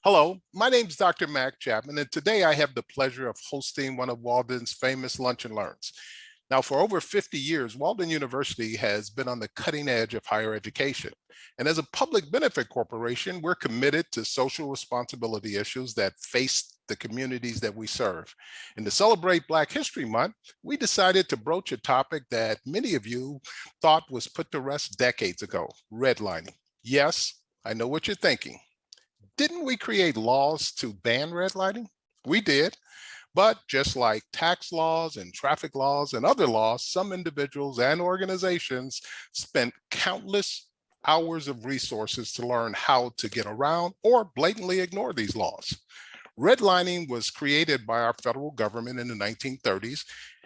Hello, my name is Dr. Mac Chapman, and today I have the pleasure of hosting one of Walden's famous Lunch and Learns. Now, for over 50 years, Walden University has been on the cutting edge of higher education. And as a public benefit corporation, we're committed to social responsibility issues that face the communities that we serve. And to celebrate Black History Month, we decided to broach a topic that many of you thought was put to rest decades ago: redlining. Yes, I know what you're thinking. Didn't we create laws to ban redlining? We did. But just like tax laws and traffic laws and other laws, some individuals and organizations spent countless hours of resources to learn how to get around or blatantly ignore these laws. Redlining was created by our federal government in the 1930s,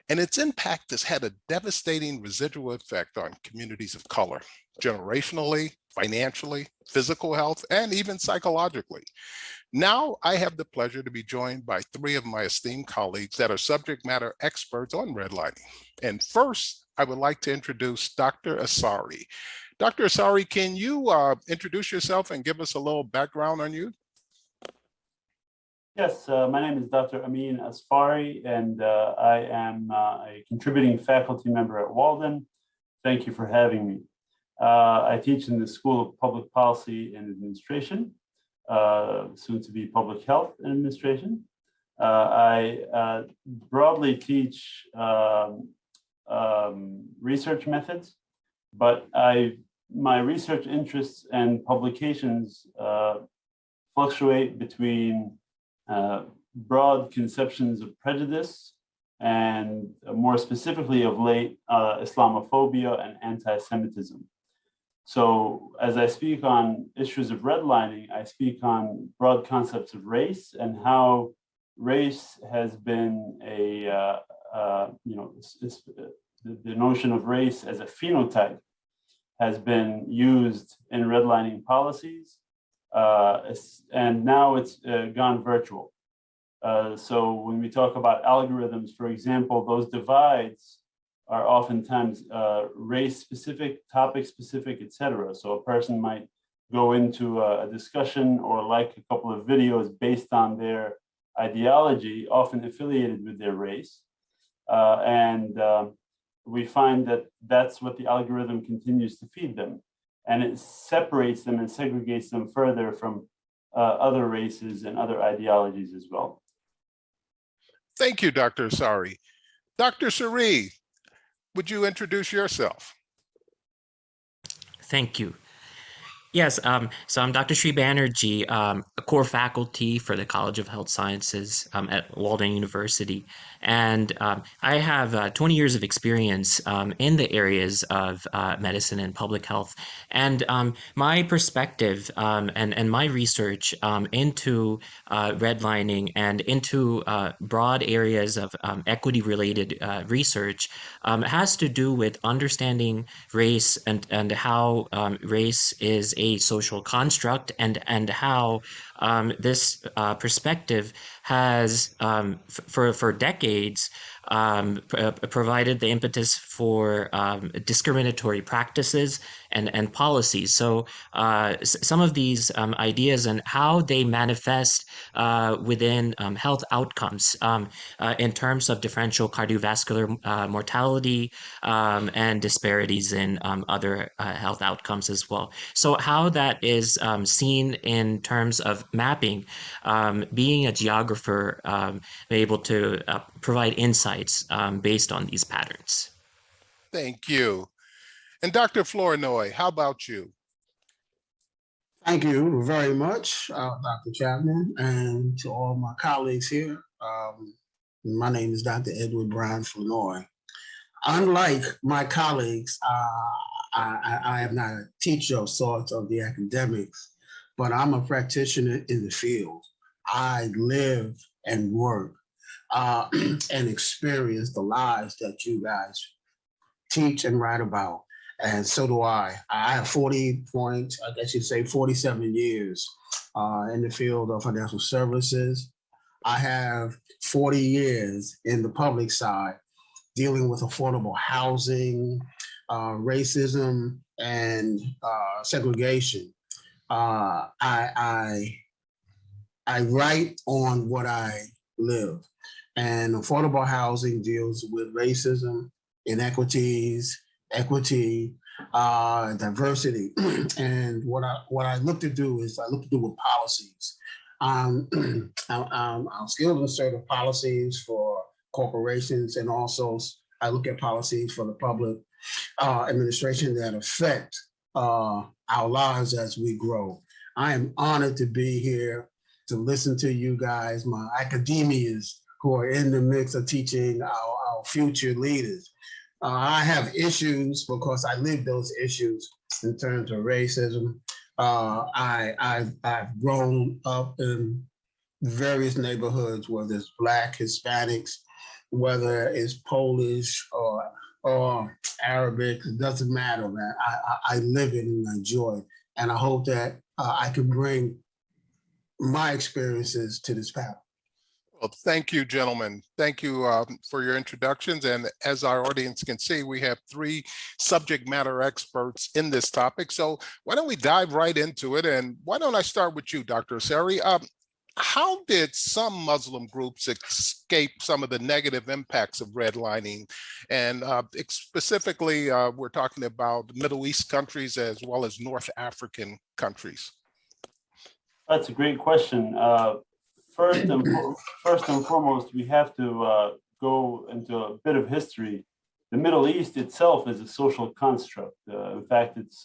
and its impact has had a devastating residual effect on communities of color, generationally, financially, physical health, and even psychologically. Now I have the pleasure to be joined by three of my esteemed colleagues that are subject matter experts on redlining. And first, I would like to introduce Dr. Asari. Dr. Asari, can you introduce yourself and give us a little background on you? Yes, my name is Dr. Amin Asari, and I am a contributing faculty member at Walden. Thank you for having me. I teach in the School of Public Policy and Administration, soon to be Public Health and Administration. I broadly teach research methods, but my research interests and publications fluctuate between broad conceptions of prejudice and more specifically of late Islamophobia and anti-Semitism. So as I speak on issues of redlining, I speak on broad concepts of race and how race has been the notion of race as a phenotype has been used in redlining policies, and now it's gone virtual. So when we talk about algorithms, for example, those divides are oftentimes race-specific, topic-specific, etc. So a person might go into a discussion or like a couple of videos based on their ideology, often affiliated with their race. We find that that's what the algorithm continues to feed them. And it separates them and segregates them further from other races and other ideologies as well. Thank you, Dr. Asari. Dr. Sri, would you introduce yourself? Thank you. Yes, so I'm Dr. Sri Banerjee, a core faculty for the College of Health Sciences at Walden University. And I have 20 years of experience in the areas of medicine and public health. And my perspective and my research into redlining and into broad areas of equity-related research has to do with understanding race and how race is a social construct and how this perspective has for decades provided the impetus for discriminatory practices and policies. So some of these ideas and how they manifest within health outcomes in terms of differential cardiovascular mortality and disparities in other health outcomes as well. So how that is seen in terms of mapping, being a geographer, able to provide insights based on these patterns. Thank you. And Dr. Flournoy, how about you? Thank you very much, Dr. Chapman, and to all my colleagues here. My name is Dr. Edward Brown Flournoy. Unlike my colleagues, I am not a teacher of sorts of the academics, but I'm a practitioner in the field. I live and work and experience the lives that you guys teach and write about. And so do I. I have 47 years in the field of financial services. I have 40 years in the public side dealing with affordable housing, racism, and segregation. I I write on what I live. And affordable housing deals with racism, inequities, equity, diversity. And what I look to do is I look to do with policies. I'm skilled in certain policies for corporations, and also I look at policies for the public administration that affect our lives as we grow. I am honored to be here to listen to you guys, my academias who are in the mix of teaching our future leaders. I have issues because I live those issues in terms of racism. I've grown up in various neighborhoods, whether it's Black, Hispanics, whether it's Polish or Arabic, it doesn't matter, man. I live it and I enjoy it. And I hope that I can bring my experiences to this panel. Well, thank you, gentlemen. Thank you for your introductions. And as our audience can see, we have 3 subject matter experts in this topic. So why don't we dive right into it? And why don't I start with you, Dr. Asari? How did some Muslim groups escape some of the negative impacts of redlining? And specifically, we're talking about Middle East countries as well as North African countries. That's a great question. First and foremost, we have to go into a bit of history. The Middle East itself is a social construct. In fact, it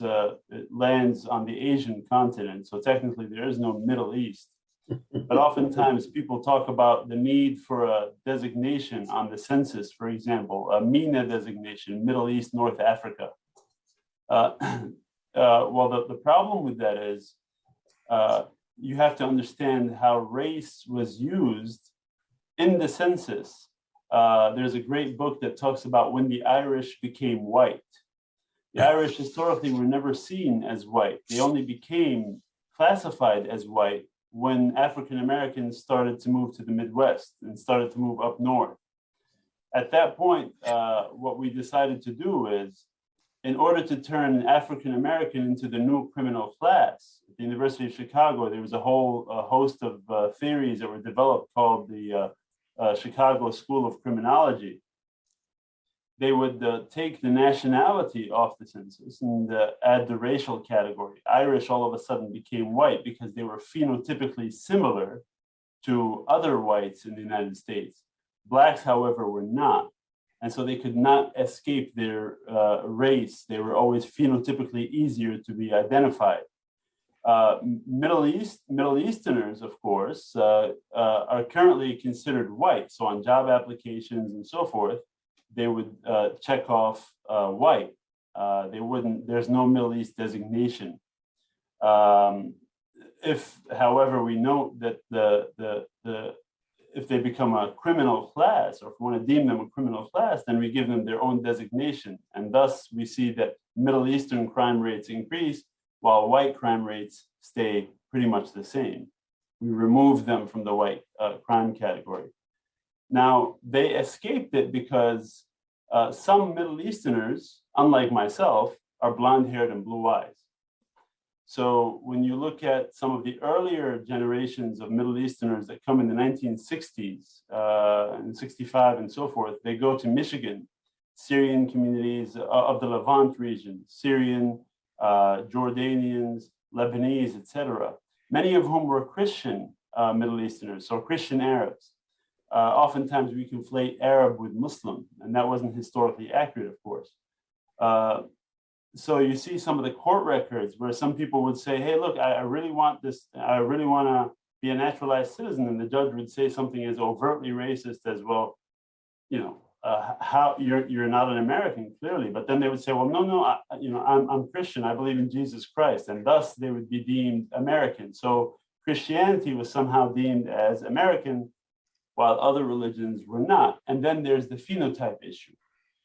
lands on the Asian continent. So technically, there is no Middle East. But oftentimes, people talk about the need for a designation on the census, for example, a MENA designation, Middle East, North Africa. Well, the problem with that is you have to understand how race was used in the census. There's a great book that talks about when the Irish became white. The Irish historically were never seen as white. They only became classified as white when African Americans started to move to the Midwest and started to move up north. At that point, what we decided to do is, in order to turn African American into the new criminal class, at the University of Chicago, there was a whole host of theories that were developed called the Chicago School of Criminology. They would take the nationality off the census and add the racial category. Irish all of a sudden became white because they were phenotypically similar to other whites in the United States. Blacks, however, were not. And so they could not escape their race. They were always phenotypically easier to be identified. Middle Easterners, of course, are currently considered white. So on job applications and so forth, they would check off white. There's no Middle East designation. If, however, we note that if they become a criminal class, or if we want to deem them a criminal class, then we give them their own designation. And thus we see that Middle Eastern crime rates increase while white crime rates stay pretty much the same. We remove them from the white crime category. Now, they escaped it because some Middle Easterners, unlike myself, are blonde-haired and blue eyes. So when you look at some of the earlier generations of Middle Easterners that come in the 1960s, and 65 and so forth, they go to Michigan, Syrian communities of the Levant region, Syrian, Jordanians, Lebanese, etc. Many of whom were Christian Middle Easterners, so Christian Arabs. Oftentimes we conflate Arab with Muslim, and that wasn't historically accurate, of course. So you see some of the court records where some people would say, hey, look, I really want this, I really want to be a naturalized citizen. And the judge would say something as overtly racist as, well, you know, how you're not an American, clearly. But then they would say, well, no, I'm Christian, I believe in Jesus Christ. And thus they would be deemed American. So Christianity was somehow deemed as American, while other religions were not. And then there's the phenotype issue.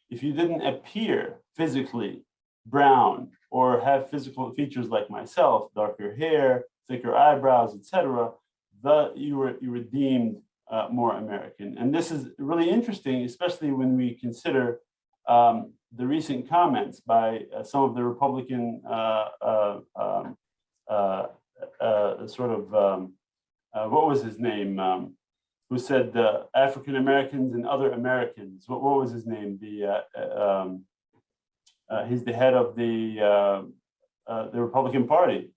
If you didn't appear physically brown or have physical features like myself, darker hair, thicker eyebrows, etc., you were deemed more American. And this is really interesting, especially when we consider the recent comments by some of the Republican what was his name? Who said African Americans and other Americans? What was his name? He's the head of the Republican Party.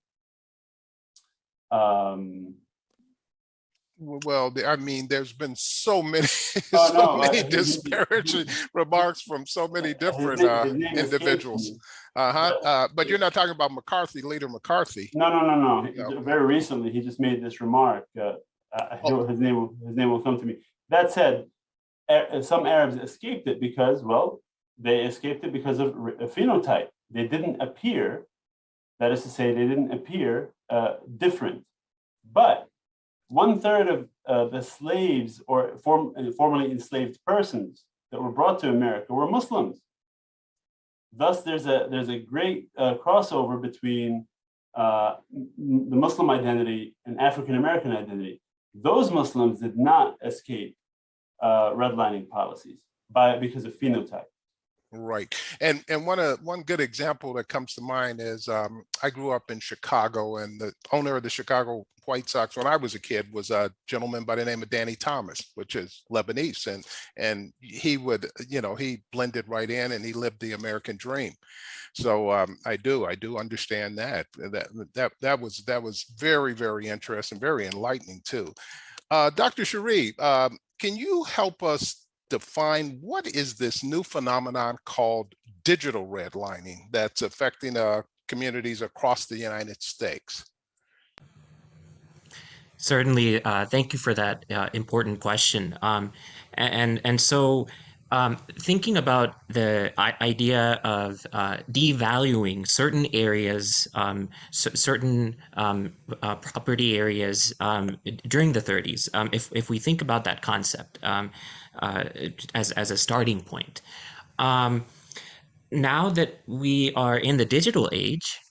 Well, I mean, there's been so many, disparaging remarks from so many different his name individuals. But you're not talking about McCarthy, Leader McCarthy. No. Very recently, he just made this remark. His name will come to me. That said, some Arabs escaped it because, well, they escaped it because of a phenotype. They didn't appear, that is to say, they didn't appear different. But 1/3 of the slaves or formerly enslaved persons that were brought to America were Muslims. Thus, there's a great crossover between the Muslim identity and African American identity. Those Muslims did not escape redlining policies because of phenotype. Right. And one good example that comes to mind is I grew up in Chicago, and the owner of the Chicago White Sox when I was a kid was a gentleman by the name of Danny Thomas, which is Lebanese. And he would, he blended right in and he lived the American dream. So I do understand that. That was very, very interesting, very enlightening too. Dr. Sri, can you help us define what is this new phenomenon called digital redlining that's affecting communities across the United States? Certainly, thank you for that important question. So thinking about the idea of devaluing certain areas, certain property areas during the 30s, if we think about that concept as a starting point. Now that we are in the digital age,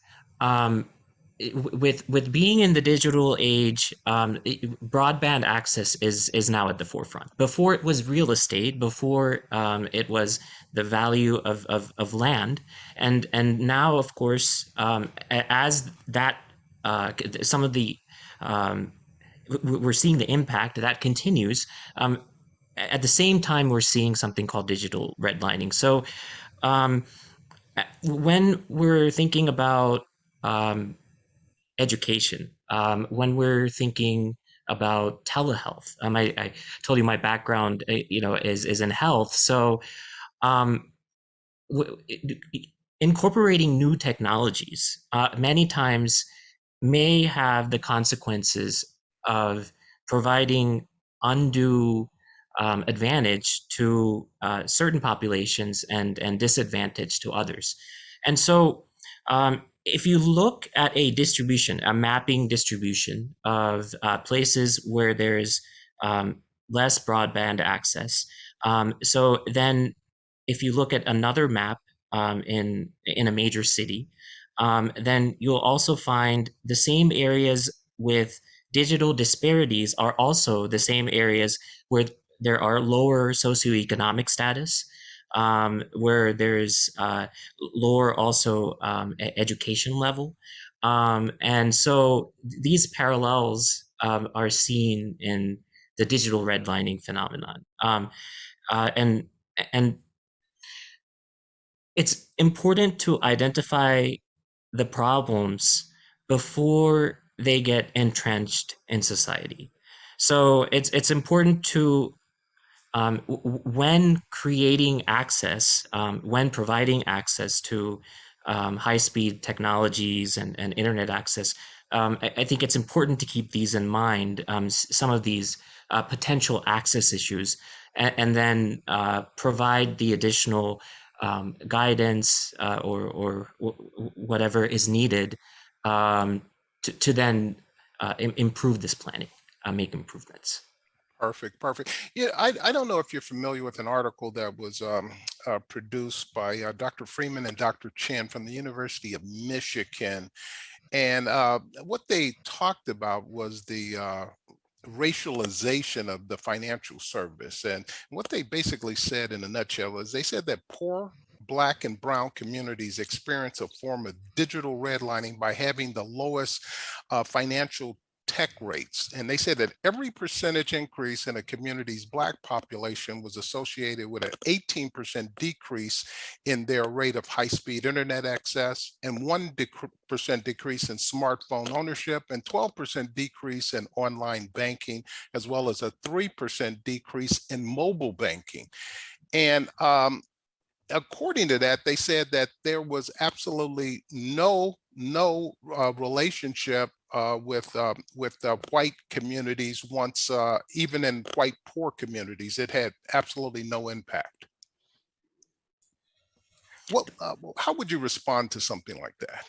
with being in the digital age, broadband access is now at the forefront. Before it was real estate, before it was the value of land, and now, of course, as that some of the we're seeing the impact that continues. At the same time, we're seeing something called digital redlining. So when we're thinking about education, when we're thinking about telehealth, I told you my background, is in health. So incorporating new technologies many times may have the consequences of providing undue advantage to certain populations and disadvantage to others. And so if you look at a mapping distribution of places where there's less broadband access, so then if you look at another map in a major city, then you'll also find the same areas with digital disparities are also the same areas where there are lower socioeconomic status, where there's lower also education level. And so these parallels are seen in the digital redlining phenomenon. And it's important to identify the problems before they get entrenched in society. So it's important to when creating access, when providing access to high-speed technologies and internet access, I think it's important to keep these in mind, some of these potential access issues, and then provide the additional guidance or whatever is needed to then improve this planning, make improvements. Perfect. Yeah, I don't know if you're familiar with an article that was produced by Dr. Freeman and Dr. Chen from the University of Michigan. And what they talked about was the racialization of the financial service. And what they basically said in a nutshell is they said that poor Black and brown communities experience a form of digital redlining by having the lowest financial tech rates. And they said that every percentage increase in a community's Black population was associated with an 18% decrease in their rate of high-speed internet access, and 1% decrease in smartphone ownership, and 12% decrease in online banking, as well as a 3% decrease in mobile banking. And according to that, they said that there was absolutely no relationship with white communities once, even in white poor communities. It had absolutely no impact. How would you respond to something like that?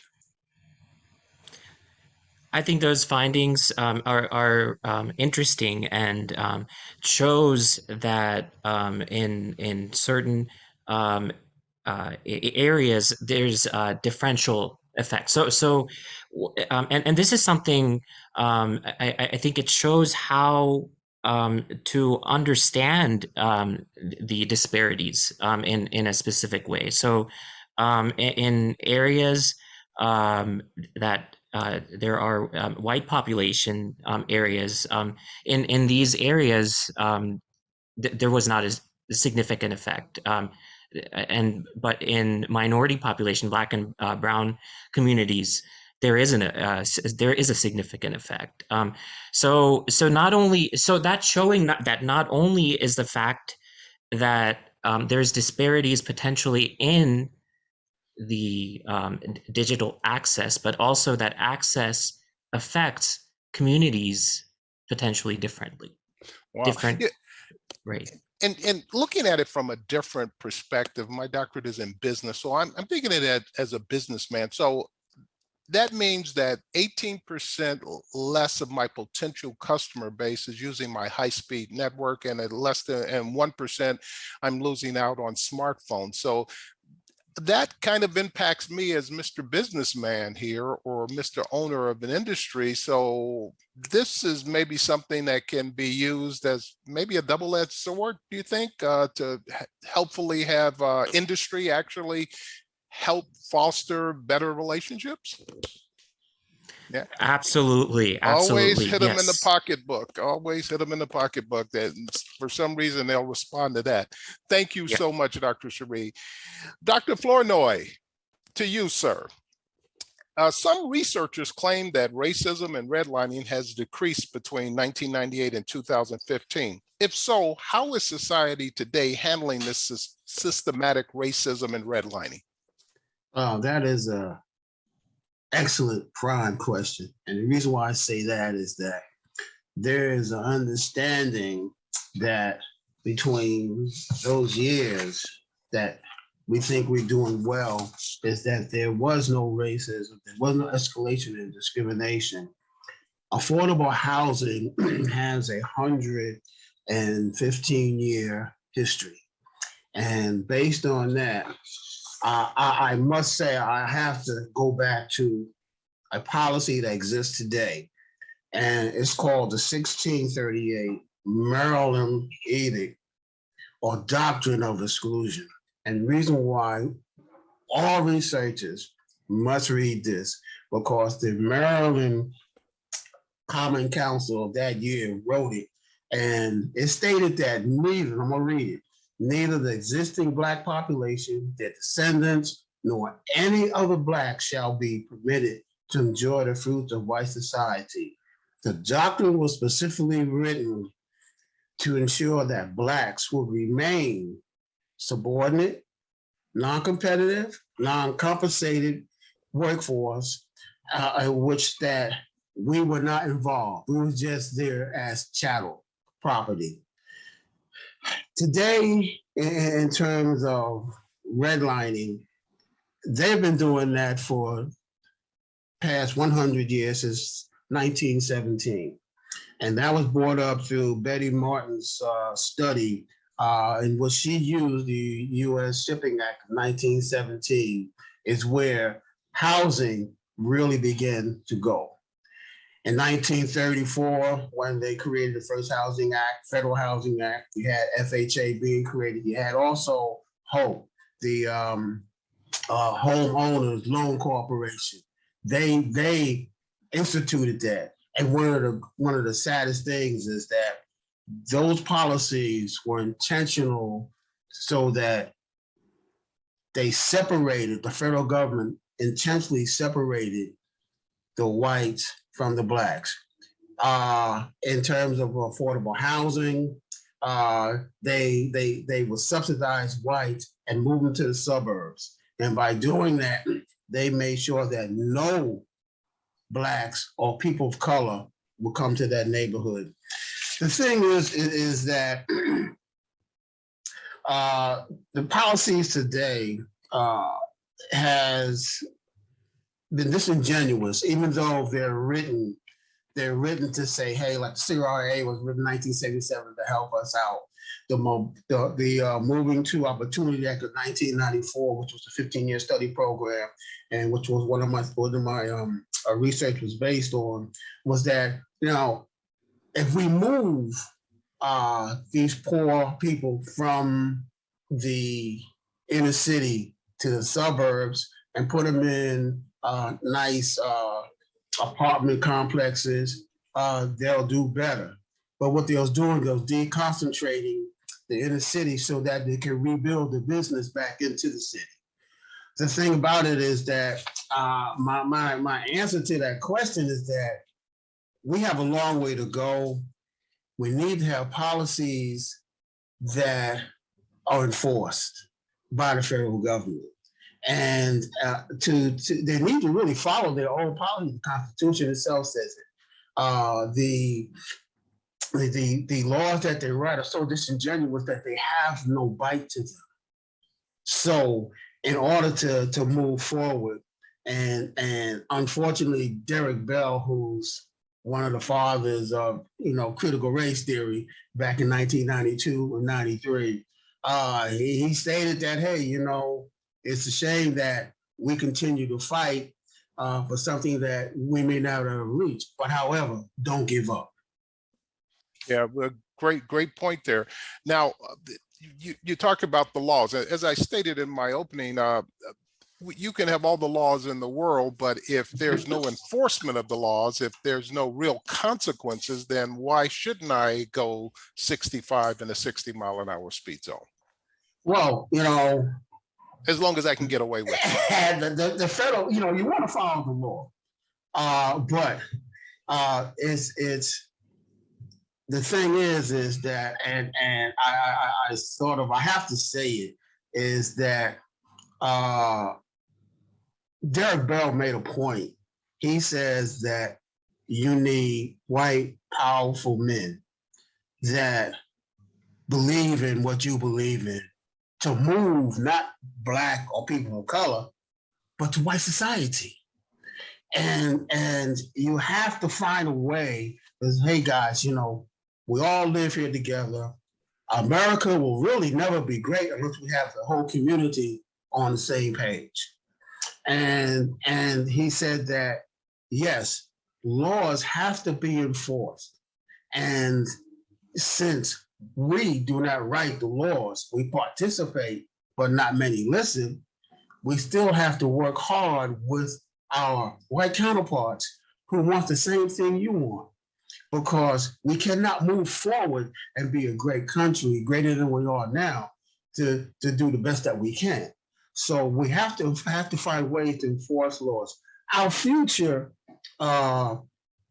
I think those findings are interesting and shows that in certain areas there's differential effects. And this is something I think it shows how to understand the disparities in a specific way. So in areas that there are white population areas. In these areas, there was not a significant effect. But in minority population, Black and brown communities, there is a significant effect. So that's showing that not only is the fact that there's disparities potentially in the digital access, but also that access affects communities potentially differently. Wow. Different, yeah. Right. And looking at it from a different perspective, my doctorate is in business, so I'm thinking of it as a businessman. So that means that 18% less of my potential customer base is using my high-speed network, and at less than 1% I'm losing out on smartphones. So that kind of impacts me as Mr. Businessman here, or Mr. Owner of an industry. So this is maybe something that can be used as maybe a double-edged sword, do you think, to helpfully have industry actually help foster better relationships? Yeah, absolutely. Always hit them yes. in the pocketbook. Always hit them in the pocketbook. That for some reason they'll respond to that. Thank you so much, Dr. Sri. Dr. Flournoy, to you, sir. Some researchers claim that racism and redlining has decreased between 1998 and 2015. If so, how is society today handling this systematic racism and redlining? That is a excellent prime question. And the reason why I say that is that there is an understanding that between those years that we think we're doing well is that there was no racism, there was no escalation in discrimination. Affordable housing has 115-year history. And based on that, I must say I have to go back to a policy that exists today, and it's called the 1638 Maryland Edict, or Doctrine of Exclusion. And the reason why all researchers must read this, because the Maryland Common Council of that year wrote it, and it stated that neither, I'm gonna read it, neither the existing Black population, their descendants, nor any other Black shall be permitted to enjoy the fruits of white society. The doctrine was specifically written to ensure that Blacks will remain subordinate, non-competitive, non-compensated workforce, in which that we were not involved. We were just there as chattel property. Today, in terms of redlining, they've been doing that for past 100 years, since 1917. And that was brought up through Betty Martin's study in which she used the U.S. Shipping Act of 1917, is where housing really began to go. In 1934, when they created the first Housing Act, Federal Housing Act, you had FHA being created. You had also HOPE, the Homeowners Loan Corporation. They instituted that. And one of the saddest things is that those policies were intentional so that they separated, the federal government intentionally separated the whites from the blacks. In terms of affordable housing, they would subsidize whites and move them to the suburbs. And by doing that, they made sure that no blacks or people of color would come to that neighborhood. The thing is that the policies today has been disingenuous, even though they're written to say, hey, like the CRA was written in 1977 to help us out. The Moving to Opportunity Act of 1994, which was a 15-year study program, and which was one of my research was based on, was that, you know, if we move these poor people from the inner city to the suburbs and put them in nice apartment complexes, they'll do better. But what they was doing was deconcentrating the inner city so that they can rebuild the business back into the city. The thing about it is that my answer to that question is that we have a long way to go. We need to have policies that are enforced by the federal government. And they need to really follow their own policy. The Constitution itself says it. The laws that they write are so disingenuous that they have no bite to them. So in order to move forward, and unfortunately, Derek Bell, who's one of the fathers of critical race theory back in 1992 and 93, he stated that, hey, it's a shame that we continue to fight for something that we may not have reached. But however, don't give up. Yeah, well, great point there. Now, you talk about the laws. As I stated in my opening, you can have all the laws in the world, but if there's no enforcement of the laws, if there's no real consequences, then why shouldn't I go 65 in a 60-mile-an-hour speed zone? Well, as long as I can get away with it. The federal, you want to follow the law, but it's the thing is that, and I have to say it, is that Derek Bell made a point. He says that you need white, powerful men that believe in what you believe in to move not Black or people of color, but to white society. And you have to find a way, because, hey guys, we all live here together. America will really never be great unless we have the whole community on the same page. And he said that, yes, laws have to be enforced. And since we do not write the laws, we participate, but not many listen, we still have to work hard with our white counterparts who want the same thing you want. Because we cannot move forward and be a great country, greater than we are now, to do the best that we can. So we have to find ways to enforce laws. Our future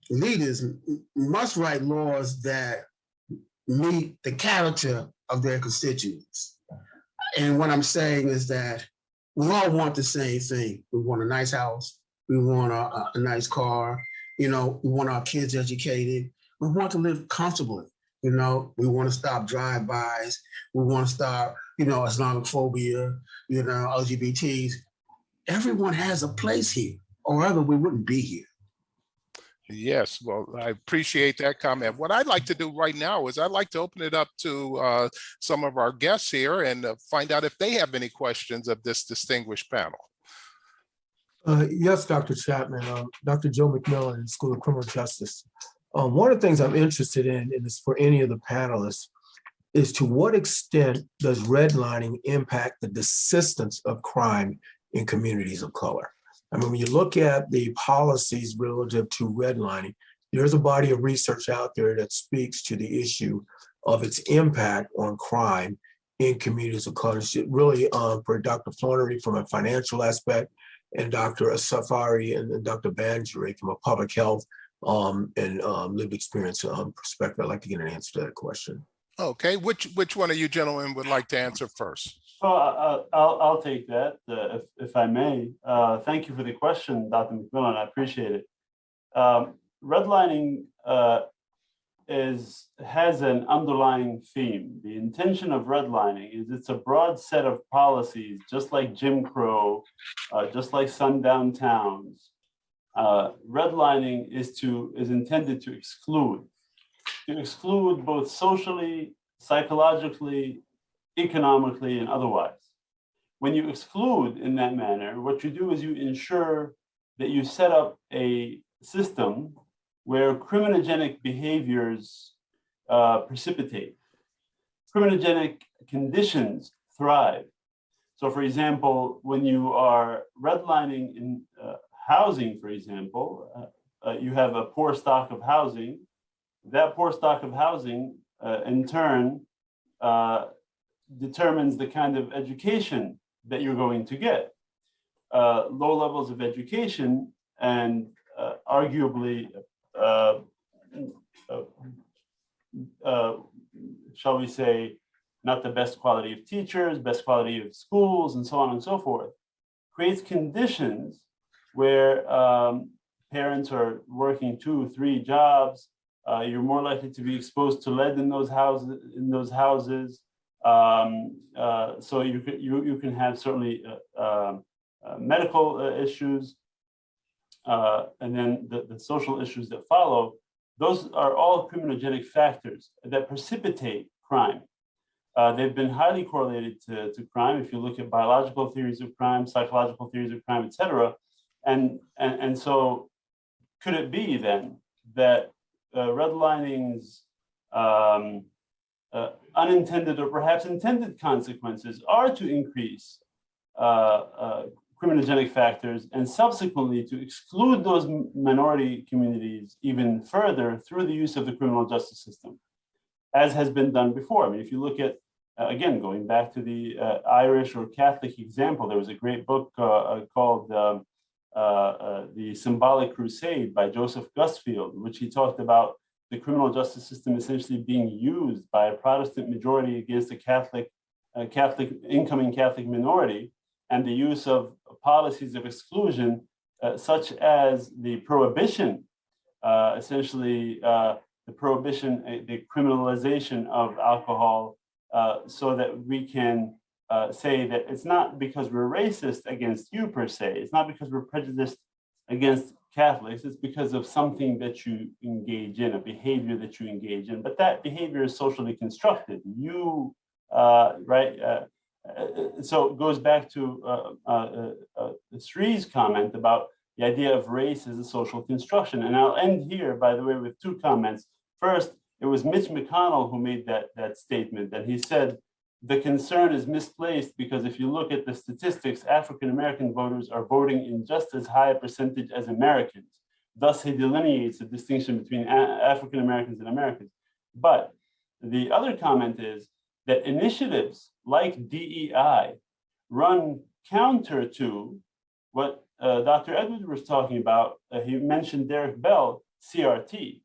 leaders must write laws that meet the character of their constituents. And what I'm saying is that we all want the same thing. We want a nice house. We want a nice car. We want our kids educated. We want to live comfortably. We want to stop drive-bys. We want to stop, Islamophobia, LGBTs. Everyone has a place here, or other we wouldn't be here. Yes, well, I appreciate that comment. What I'd like to do right now is I'd like to open it up to some of our guests here and find out if they have any questions of this distinguished panel. Yes, Dr. Chapman, Dr. Joe McMillan, School of Criminal Justice. One of the things I'm interested in, and it's for any of the panelists, is to what extent does redlining impact the desistance of crime in communities of color? I mean, when you look at the policies relative to redlining, there's a body of research out there that speaks to the issue of its impact on crime in communities of color. Really, for Dr. Flannery from a financial aspect, and Dr. Asari and Dr. Banerjee from a public health and lived experience perspective. I'd like to get an answer to that question. Okay, which one of you gentlemen would like to answer first? Well, I'll take that if I may. Thank you for the question, Dr. McMillan. I appreciate it. Redlining has an underlying theme. The intention of redlining is it's a broad set of policies, just like Jim Crow, just like sundown towns. Redlining is intended to exclude both socially, psychologically, economically, and otherwise. When you exclude in that manner, what you do is you ensure that you set up a system where criminogenic behaviors precipitate. Criminogenic conditions thrive. So for example, when you are redlining in housing, for example, you have a poor stock of housing. That poor stock of housing, in turn, determines the kind of education that you're going to get. Low levels of education and arguably, shall we say, not the best quality of teachers, best quality of schools, and so on and so forth, creates conditions where parents are working 2 or 3 jobs. You're more likely to be exposed to lead in those houses. So you can have certainly medical issues, and then the social issues that follow. Those are all criminogenic factors that precipitate crime. They've been highly correlated to crime. If you look at biological theories of crime, psychological theories of crime, et cetera. And so could it be then that redlining's unintended or perhaps intended consequences are to increase criminogenic factors and subsequently to exclude those minority communities even further through the use of the criminal justice system, as has been done before? I mean, if you look at, again, going back to the Irish or Catholic example, there was a great book called The Symbolic Crusade by Joseph Gusfield, in which he talked about the criminal justice system essentially being used by a Protestant majority against a incoming Catholic minority, and the use of policies of exclusion, such as the prohibition, essentially the prohibition, the criminalization of alcohol, so that we can say that it's not because we're racist against you per se, it's not because we're prejudiced against Catholics, it's because of something that you engage in, a behavior that you engage in, but that behavior is socially constructed. So it goes back to Sri's comment about the idea of race as a social construction. And I'll end here, by the way, with 2 comments. First, it was Mitch McConnell who made that statement, and he said, the concern is misplaced because if you look at the statistics, African-American voters are voting in just as high a percentage as Americans. Thus, he delineates the distinction between African-Americans and Americans. But the other comment is that initiatives like DEI run counter to what Dr. Edwards was talking about. He mentioned Derek Bell, CRT.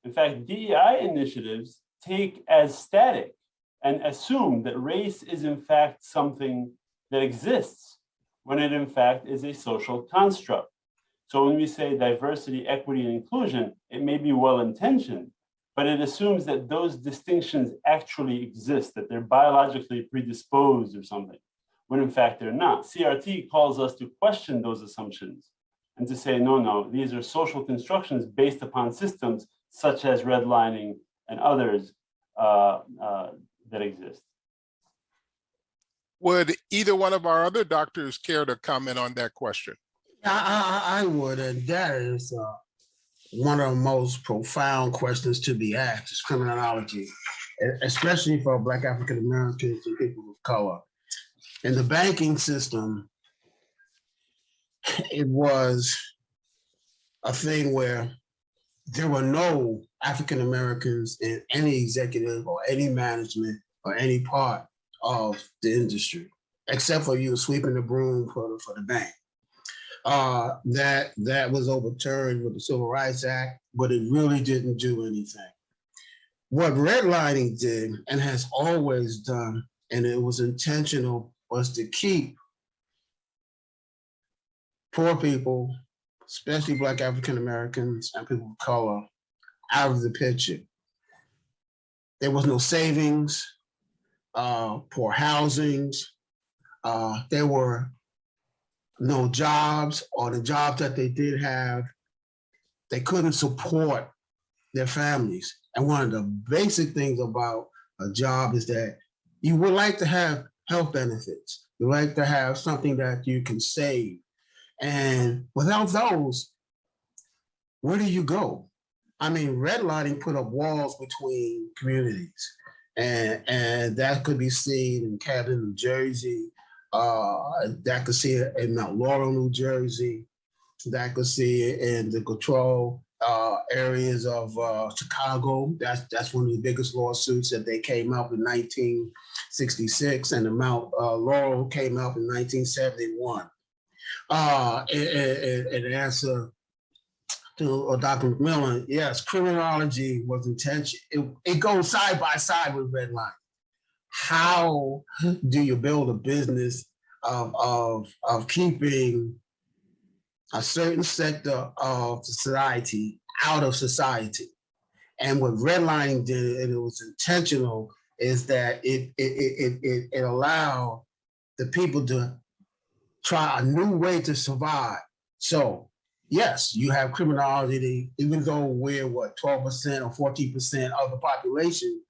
In fact, DEI initiatives take as static and assume that race is in fact something that exists when it in fact is a social construct. So when we say diversity, equity, and inclusion, it may be well-intentioned, but it assumes that those distinctions actually exist, that they're biologically predisposed or something, when in fact they're not. CRT calls us to question those assumptions and to say, no, these are social constructions based upon systems such as redlining and others that exist. Would either one of our other doctors care to comment on that question? I would, and that is one of the most profound questions to be asked is criminology, especially for Black African Americans and people of color. In the banking system, it was a thing where there were no African Americans in any executive or any management or any part of the industry, except for you sweeping the broom for the bank. That was overturned with the Civil Rights Act, but it really didn't do anything. What redlining did and has always done, and it was intentional, was to keep poor people, especially Black African Americans and people of color, out of the picture. There was no savings, poor housings, there were no jobs, or the jobs that they did have, they couldn't support their families. And one of the basic things about a job is that you would like to have health benefits. You like to have something that you can save. And without those, where do you go? I mean, redlining put up walls between communities. And that could be seen in Camden, New Jersey. That could see it in Mount Laurel, New Jersey. That could see it in the control areas of Chicago. That's one of the biggest lawsuits that they came up in 1966, and the Mount Laurel came up in 1971. In answer to Dr. McMillan, yes, criminology was intention. It goes side by side with redlining. How do you build a business of keeping a certain sector of society out of society? And what redlining did, and it was intentional, is that it allowed the people to try a new way to survive. So yes, you have criminology, even though we're 12% or 14% of the population,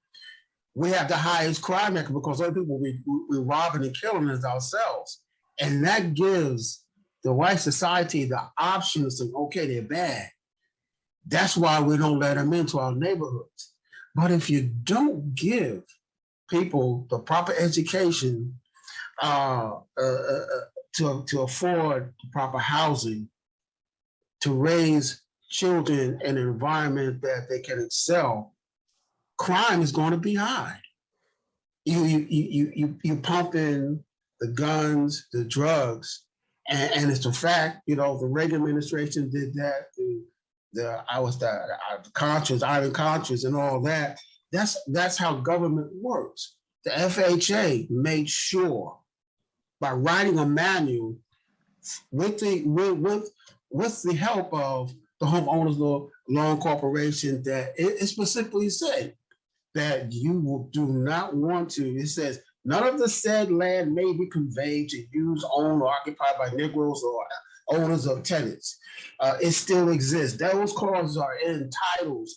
we have the highest crime record because other people we're robbing and killing is ourselves. And that gives the white society the option to say, okay, they're bad. That's why we don't let them into our neighborhoods. But if you don't give people the proper education to afford proper housing, to raise children in an environment that they can excel, crime is going to be high. You pump in the guns, the drugs, and it's a fact. You know, the Reagan administration did that. The Iron Contras, and all that. That's how government works. The FHA made sure by writing a manual with the help of the Homeowners Loan Corporation that it specifically said that you do not want to. It says none of the said land may be conveyed to use, owned, or occupied by Negroes or owners of tenants. It still exists. Those clauses are in titles,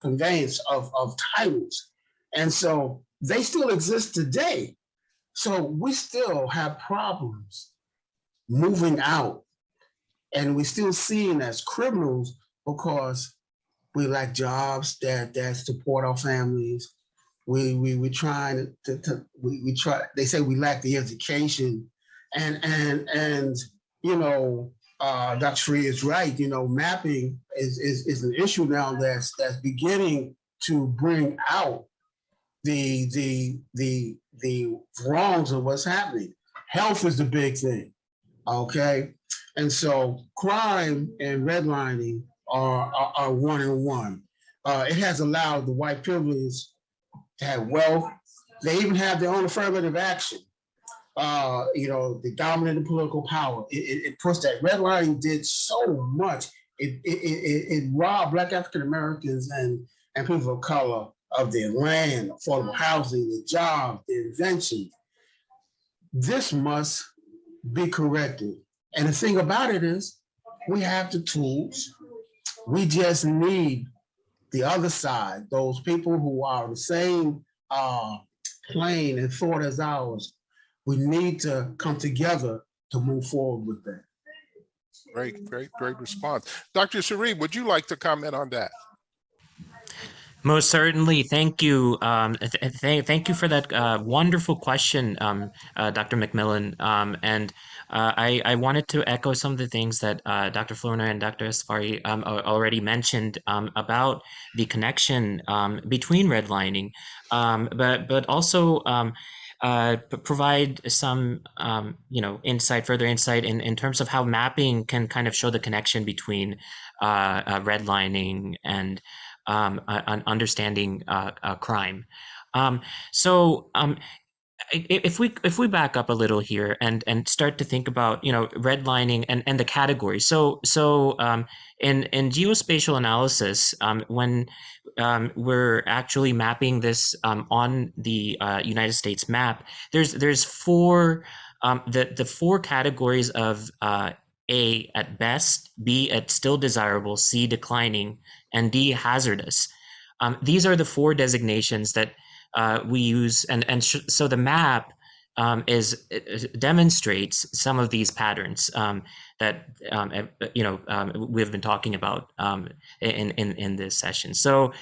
conveyance of titles, and so they still exist today. So we still have problems moving out, and we're still seen as criminals because we lack jobs that support our families. We try. They say we lack the education, and you know, Dr. Sri is right. You know, mapping is an issue now that's beginning to bring out the wrongs of what's happening. Health is the big thing. Okay, and so crime and redlining are one and one. It has allowed the white privilege to have wealth. They even have their own affirmative action. You know, the dominant political power. It pushed that. Redlining did so much. It robbed Black African Americans and people of color of their land, affordable housing, the jobs, the invention. This must be corrected. And the thing about it is, we have the tools. We just need the other side, those people who are the same plane and thought as ours. We need to come together to move forward with that. Great response. Dr. Sri, would you like to comment on that? Most certainly. Thank you. Thank you for that wonderful question, Dr. McMillan. And I wanted to echo some of the things that Dr. Flournoy and Dr. Asfari already mentioned about the connection between redlining, but also provide some further insight in terms of how mapping can kind of show the connection between redlining and understanding crime. Um, so if we back up a little here and start to think about redlining and the categories. In geospatial analysis, when we're actually mapping this on the United States map, there's four the four categories of A at best, B at still desirable, C declining, and D hazardous. These are the four designations that we use, so the map demonstrates some of these patterns that we've been talking about in this session. So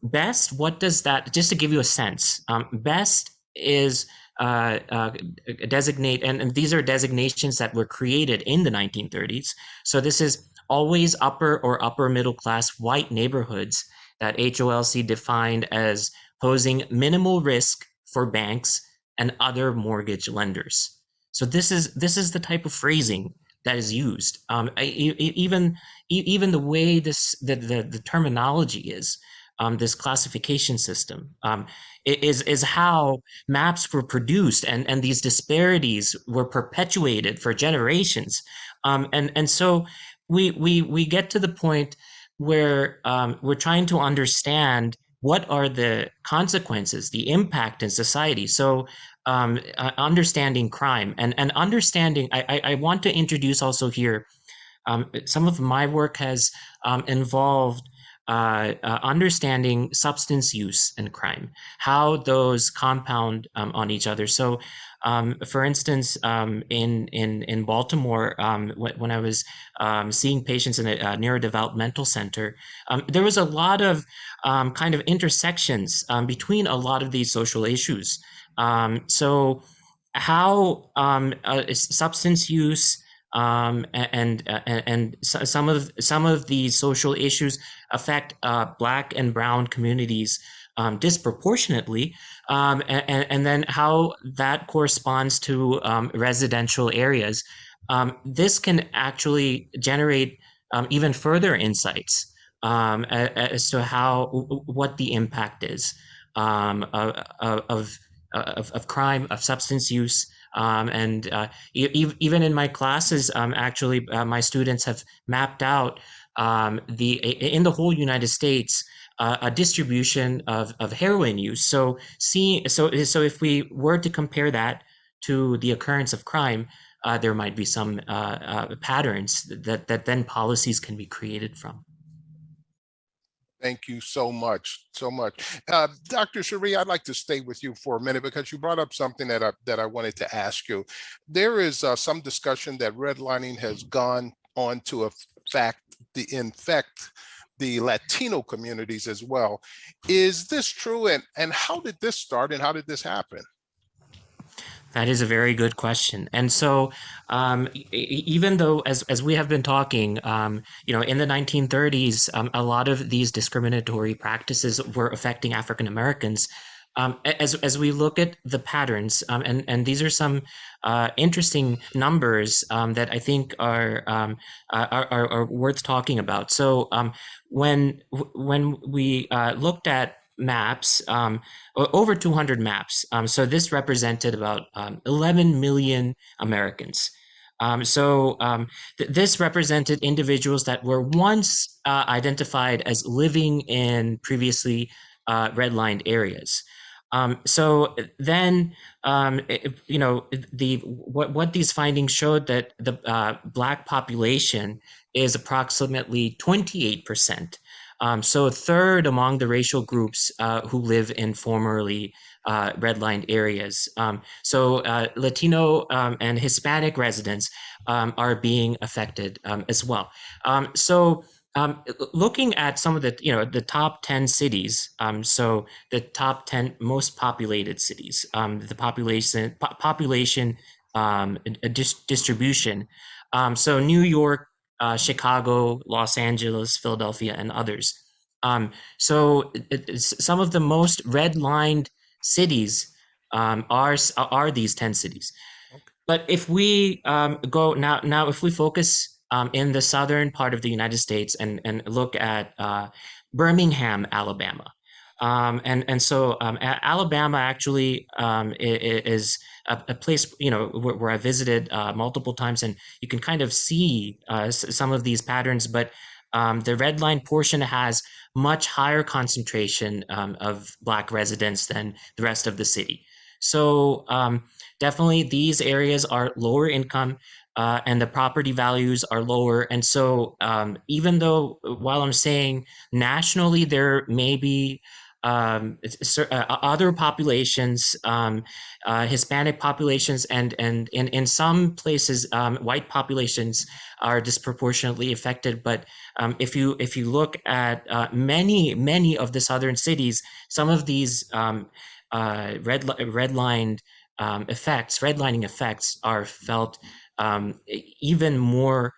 best, what does that? Just to give you a sense, best is designate, and these are designations that were created in the 1930s. So this is always upper or upper middle class white neighborhoods that HOLC defined as posing minimal risk for banks and other mortgage lenders. So this is the type of phrasing that is used. Even the way the terminology is, this classification system is how maps were produced, and these disparities were perpetuated for generations. And so we get to the point where we're trying to understand what are the consequences, the impact in society. So understanding crime and understanding, I want to introduce also here, some of my work has involved understanding substance use and crime, how those compound on each other. So for instance, in Baltimore, when I was seeing patients in a neurodevelopmental center, there was a lot of kind of intersections between a lot of these social issues. So how substance use and some of these social issues affect Black and Brown communities disproportionately, and then how that corresponds to residential areas. This can actually generate even further insights as to what the impact is of crime, of substance use. Even in my classes, actually, my students have mapped out in the whole United States a distribution of heroin use. So if we were to compare that to the occurrence of crime, there might be some patterns that then policies can be created from. Thank you so much, so much. Dr. Cherie, I'd like to stay with you for a minute because you brought up something that I wanted to ask you. There is some discussion that redlining has gone on to infect the Latino communities as well. Is this true? And how did this start and how did this happen? That is a very good question. And so even though, as we have been talking, in the 1930s, a lot of these discriminatory practices were affecting African Americans. As we look at the patterns, and these are some interesting numbers that I think are worth talking about. So when we looked at maps, over 200 maps. So this represented about 11 million Americans. This represented individuals that were once identified as living in previously redlined areas. So then, what these findings showed that the Black population is approximately 28%. So a third among the racial groups who live in formerly redlined areas. Latino and Hispanic residents are being affected as well. So Looking at some of the, the top 10 cities, so the top 10 most populated cities, the population distribution. So New York, Chicago, Los Angeles, Philadelphia, and others. So some of the most redlined cities are these 10 cities. But if we go now, if we focus in the southern part of the United States and look at Birmingham, Alabama, so Alabama actually is a place where I visited multiple times, and you can kind of see some of these patterns. But the red line portion has much higher concentration of Black residents than the rest of the city. So definitely these areas are lower income and the property values are lower. And so even though while I'm saying nationally there may be other populations, Hispanic populations, and in some places white populations are disproportionately affected. But if you look at many of the southern cities, some of these redlining effects are felt even more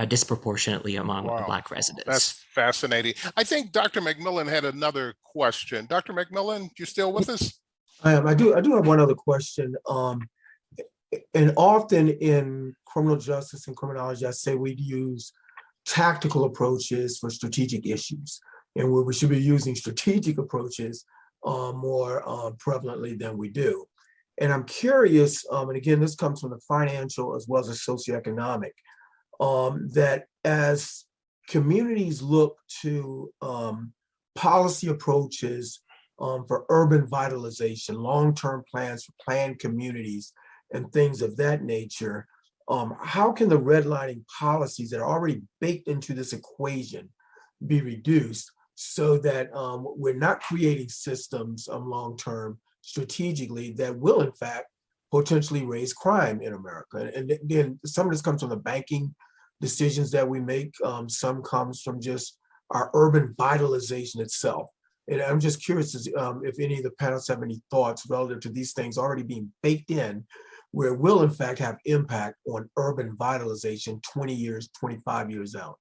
disproportionately among Wow, Black residents. that's fascinating. I think Dr. McMillan had another question. Dr. McMillan, you still with us? I am. I do have one other question. And often in criminal justice and criminology, I say we use tactical approaches for strategic issues, and we should be using strategic approaches more prevalently than we do. And I'm curious, and again, this comes from the financial as well as the socioeconomic, that as communities look to policy approaches for urban vitalization, long-term plans for planned communities, and things of that nature, how can the redlining policies that are already baked into this equation be reduced so that we're not creating systems long-term strategically that will in fact potentially raise crime in America? And then some of this comes from the banking decisions that we make. Some comes from just our urban vitalization itself. And I'm just curious if any of the panelists have any thoughts relative to these things already being baked in, where it will in fact have impact on urban vitalization 20 years, 25 years out.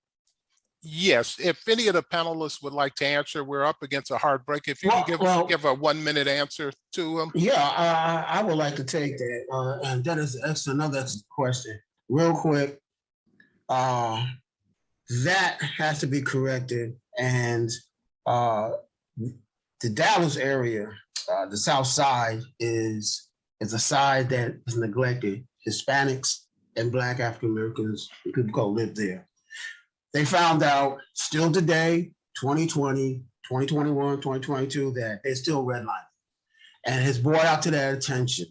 Yes, if any of the panelists would like to answer, we're up against a hard break. If you can give a 1 minute answer to them. Yeah, I would like to take that. And that's another question. Real quick, that has to be corrected. And the Dallas area, the South Side is a side that is neglected. Hispanics and Black African Americans, people go live there. They found out still today, 2020, 2021, 2022, that they're still redlining. And it's brought out to their attention.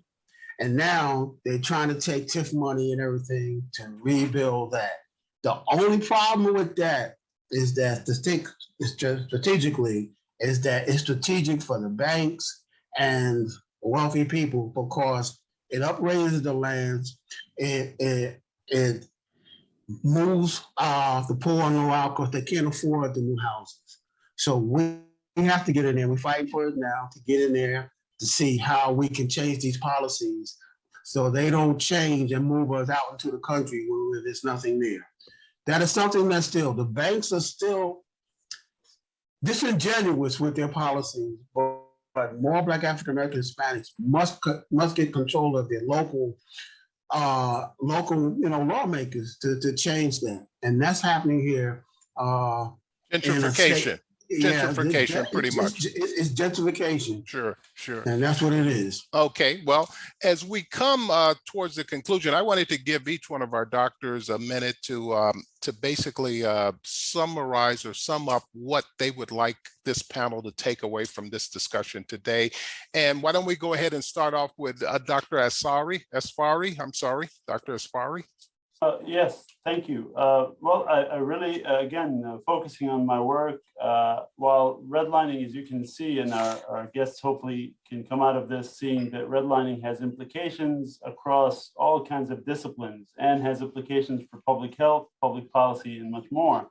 And now they're trying to take TIF money and everything to rebuild that. The only problem with that is that strategically is that it's strategic for the banks and wealthy people because it upgrades the lands, it moves the poor and low out because they can't afford the new houses. So we have to get in there. We're fighting for it now to get in there to see how we can change these policies so they don't change and move us out into the country where there's nothing there. That is something that's still, the banks are still disingenuous with their policies, but more Black African American Hispanics must get control of their local lawmakers to change that. And that's happening here. Gentrification. Gentrification, pretty much. It's gentrification. Sure. And that's what it is. Okay, well, as we come towards the conclusion, I wanted to give each one of our doctors a minute to basically summarize or sum up what they would like this panel to take away from this discussion today. And why don't we go ahead and start off with Dr. Dr. Asari? Yes, thank you. Well, I really, again, focusing on my work, while redlining, as you can see, and our guests hopefully can come out of this seeing that redlining has implications across all kinds of disciplines and has implications for public health, public policy, and much more.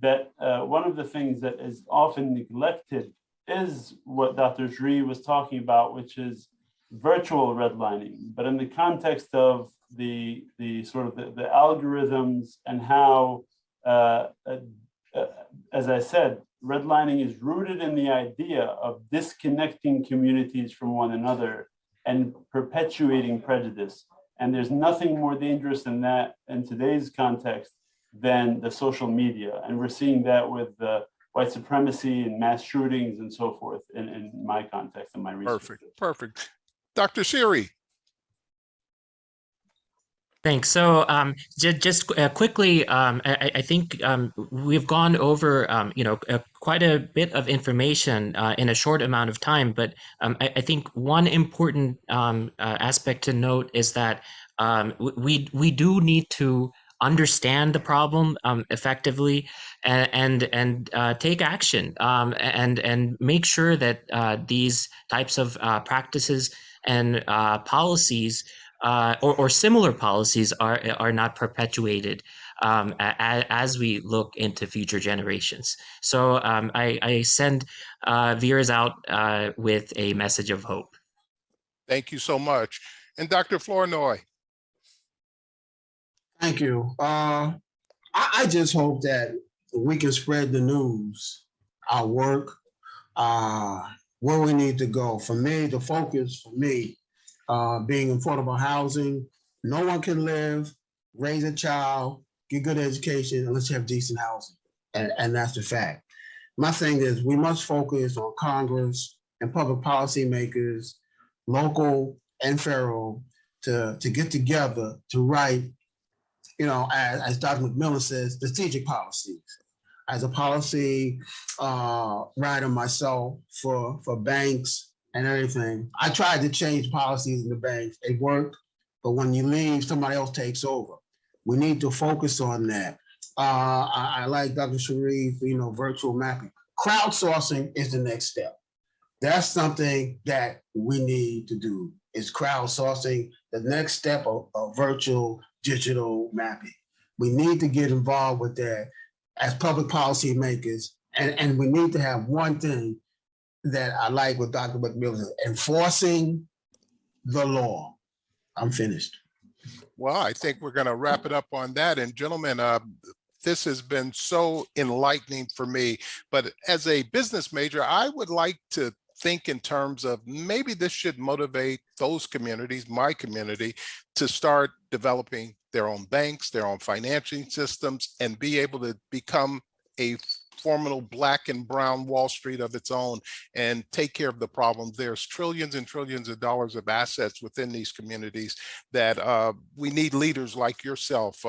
that one of the things that is often neglected is what Dr. Sri was talking about, which is virtual redlining, but in the context of the sort of the algorithms and how, as I said, redlining is rooted in the idea of disconnecting communities from one another and perpetuating prejudice. And there's nothing more dangerous than that in today's context than the social media. And we're seeing that with white supremacy and mass shootings and so forth in my context and my research. Perfect, perfect. Dr. Siri. Thanks. So just quickly, I think we've gone over quite a bit of information in a short amount of time. But I think one important aspect to note is that we do need to understand the problem effectively and take action and make sure that these types of practices and policies or similar policies are not perpetuated as we look into future generations. So I send viewers out with a message of hope. Thank you so much. And Dr. Flournoy. Thank you. I just hope that we can spread the news, our work, where we need to go. For me, the focus for me, being affordable housing, no one can live, raise a child, get good education unless you have decent housing. And that's the fact. My thing is we must focus on Congress and public policy makers, local and federal, to get together to write, as Dr. McMillan says, strategic policies. As a policy writer myself for banks and everything, I tried to change policies in the banks. It worked, but when you leave, somebody else takes over. We need to focus on that. I like Dr. Sharif, virtual mapping. Crowdsourcing is the next step. That's something that we need to do, is crowdsourcing, the next step of virtual digital mapping. We need to get involved with that as public policy makers. And we need to have one thing that I like with Dr. McMillan, enforcing the law. I'm finished. Well, I think we're going to wrap it up on that. And gentlemen, this has been so enlightening for me. But as a business major, I would like to think in terms of maybe this should motivate those communities, my community, to start developing their own banks, their own financing systems, and be able to become a formidable black and brown Wall Street of its own and take care of the problems. There's trillions and trillions of dollars of assets within these communities that we need leaders like yourself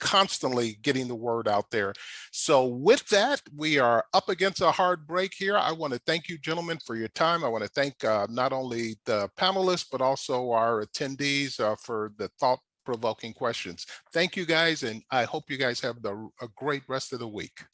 constantly getting the word out there. So with that, we are up against a hard break here. I want to thank you, gentlemen, for your time. I want to thank not only the panelists, but also our attendees for the thought-provoking questions. Thank you, guys, and I hope you guys have a great rest of the week.